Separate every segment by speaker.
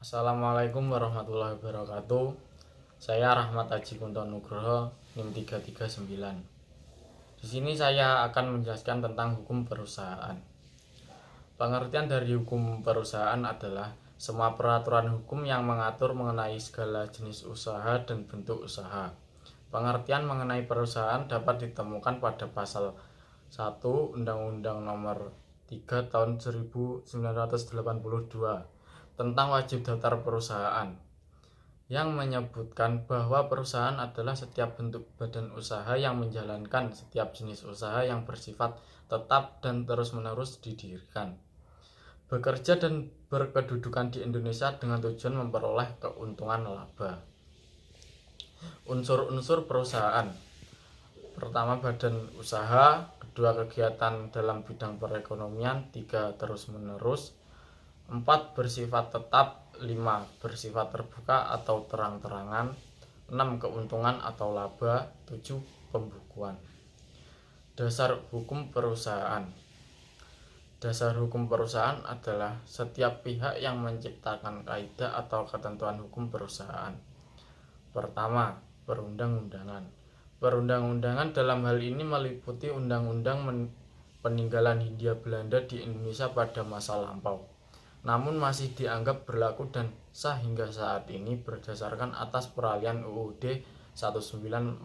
Speaker 1: Assalamualaikum warahmatullahi wabarakatuh. Saya Rahmat Haji Kunto Nugroho, NIM 339. Di sini saya akan menjelaskan tentang hukum perusahaan. Pengertian dari hukum perusahaan adalah semua peraturan hukum yang mengatur mengenai segala jenis usaha dan bentuk usaha. Pengertian mengenai perusahaan dapat ditemukan pada pasal 1 Undang-Undang Nomor 3 Tahun 1982 tentang wajib daftar perusahaan, yang menyebutkan bahwa perusahaan adalah setiap bentuk badan usaha yang menjalankan setiap jenis usaha yang bersifat tetap dan terus-menerus didirikan, bekerja dan berkedudukan di Indonesia dengan tujuan memperoleh keuntungan laba. Unsur-unsur perusahaan: pertama, badan usaha; kedua, kegiatan dalam bidang perekonomian; tiga, terus-menerus; 4, bersifat tetap; 5, bersifat terbuka atau terang-terangan; 6, keuntungan atau laba; 7, pembukuan. Dasar hukum perusahaan. Dasar hukum perusahaan adalah setiap pihak yang menciptakan kaidah atau ketentuan hukum perusahaan. Pertama, perundang-undangan. Perundang-undangan dalam hal ini meliputi undang-undang peninggalan Hindia Belanda di Indonesia pada masa lampau, namun masih dianggap berlaku dan sah hingga saat ini berdasarkan atas peralihan UUD 1945.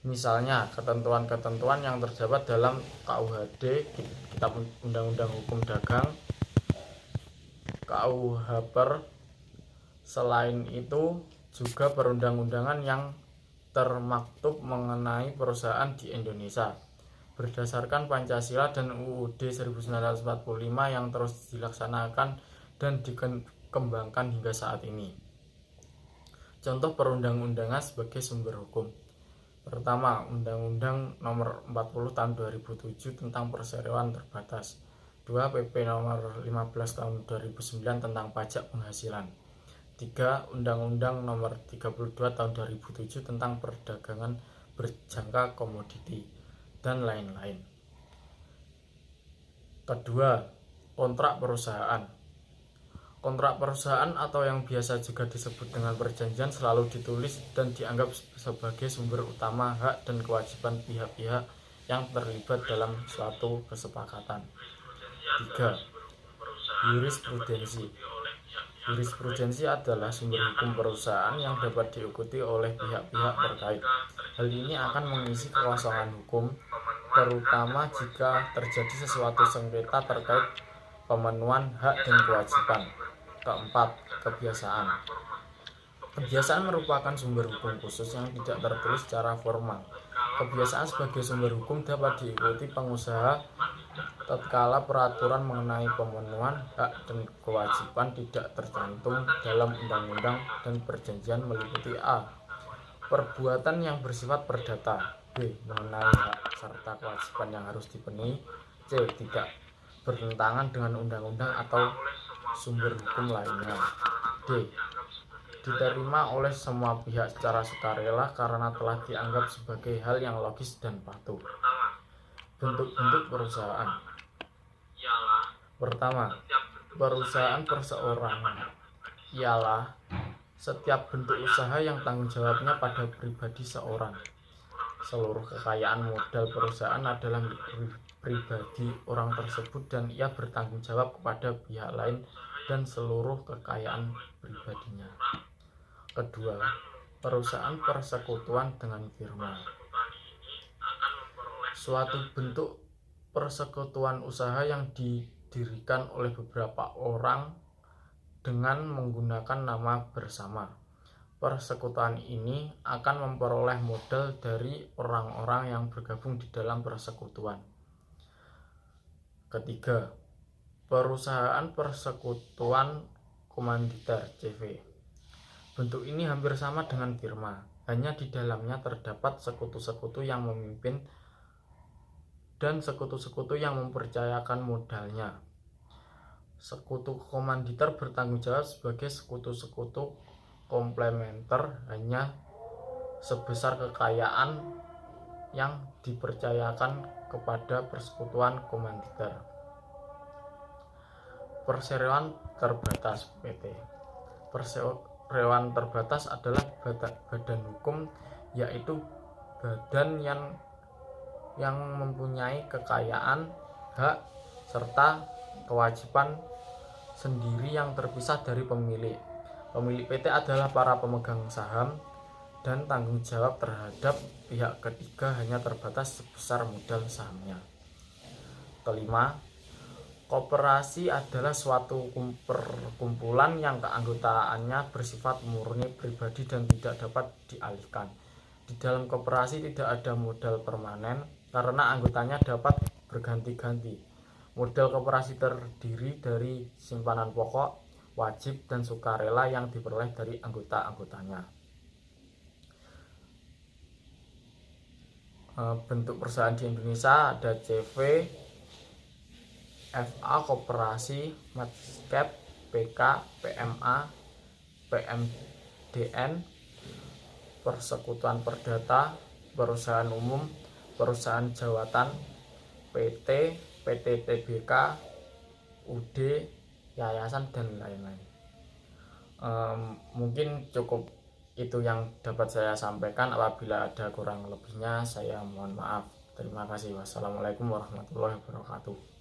Speaker 1: Misalnya, ketentuan-ketentuan yang terdapat dalam KUHD, Kitab Undang-Undang Hukum Dagang, KUHPER. Selain itu, juga perundang-undangan yang termaktub mengenai perusahaan di Indonesia berdasarkan Pancasila dan UUD 1945 yang terus dilaksanakan dan dikembangkan hingga saat ini. Contoh perundang-undangan sebagai sumber hukum. Pertama, Undang-Undang Nomor 40 Tahun 2007 tentang Perseroan Terbatas. 2, PP Nomor 15 Tahun 2009 tentang pajak penghasilan. 3, Undang-Undang Nomor 32 Tahun 2007 tentang perdagangan berjangka komoditi, dan lain-lain. Kedua, kontrak perusahaan. Kontrak perusahaan atau yang biasa juga disebut dengan perjanjian selalu ditulis dan dianggap sebagai sumber utama hak dan kewajiban pihak-pihak yang terlibat dalam suatu kesepakatan. 3, jurisprudensi. Jurisprudensi adalah sumber hukum perusahaan yang dapat diikuti oleh pihak-pihak terkait. Hal ini akan mengisi kekosongan hukum, terutama jika terjadi sesuatu sengketa terkait pemenuhan hak dan kewajiban. Keempat, kebiasaan. Kebiasaan merupakan sumber hukum khusus yang tidak tertulis secara formal. Kebiasaan sebagai sumber hukum dapat diikuti pengusaha tatkala peraturan mengenai pemenuhan hak dan kewajiban tidak tercantum dalam undang-undang dan perjanjian meliputi: A, perbuatan yang bersifat perdata; B, mengenai hak serta kewajiban yang harus dipenuhi; C, tidak bertentangan dengan undang-undang atau sumber hukum lainnya; D, diterima oleh semua pihak secara sukarela karena telah dianggap sebagai hal yang logis dan patuh. Bentuk-bentuk perusahaan. Pertama, perusahaan perseorangan ialah setiap bentuk usaha yang tanggung jawabnya pada pribadi seorang. Seluruh kekayaan modal perusahaan adalah pribadi orang tersebut dan ia bertanggung jawab kepada pihak lain dan seluruh kekayaan pribadinya. Kedua, perusahaan persekutuan dengan firma. Suatu bentuk persekutuan usaha yang didirikan oleh beberapa orang dengan menggunakan nama bersama. Persekutuan ini akan memperoleh modal dari orang-orang yang bergabung di dalam persekutuan. Ketiga, perusahaan persekutuan komanditer (CV). Bentuk ini hampir sama dengan firma, hanya di dalamnya terdapat sekutu-sekutu yang memimpin dan sekutu-sekutu yang mempercayakan modalnya. Sekutu komanditer bertanggung jawab sebagai sekutu-sekutu komplementer hanya sebesar kekayaan yang dipercayakan kepada persekutuan komanditer. Perseroan terbatas PT. Perseroan terbatas adalah badan hukum, yaitu badan yang mempunyai kekayaan, hak, serta kewajiban sendiri yang terpisah dari pemilik. Pemilik PT adalah para pemegang saham, dan tanggung jawab terhadap pihak ketiga hanya terbatas sebesar modal sahamnya. Kelima, koperasi adalah suatu perkumpulan yang keanggotaannya bersifat murni pribadi dan tidak dapat dialihkan. Di dalam koperasi tidak ada modal permanen karena anggotanya dapat berganti-ganti. Modal koperasi terdiri dari simpanan pokok, wajib, dan sukarela yang diperoleh dari anggota-anggotanya. Bentuk perusahaan di Indonesia ada CV, FA, Koperasi, Madcap, PK, PMA, PMDN, Persekutuan Perdata, Perusahaan Umum, Perusahaan Jawatan, PT, PT TBK, UD, Yayasan, dan lain-lain. Mungkin cukup itu yang dapat saya sampaikan. Apabila ada kurang lebihnya, saya mohon maaf. Terima kasih. Wassalamualaikum warahmatullahi wabarakatuh.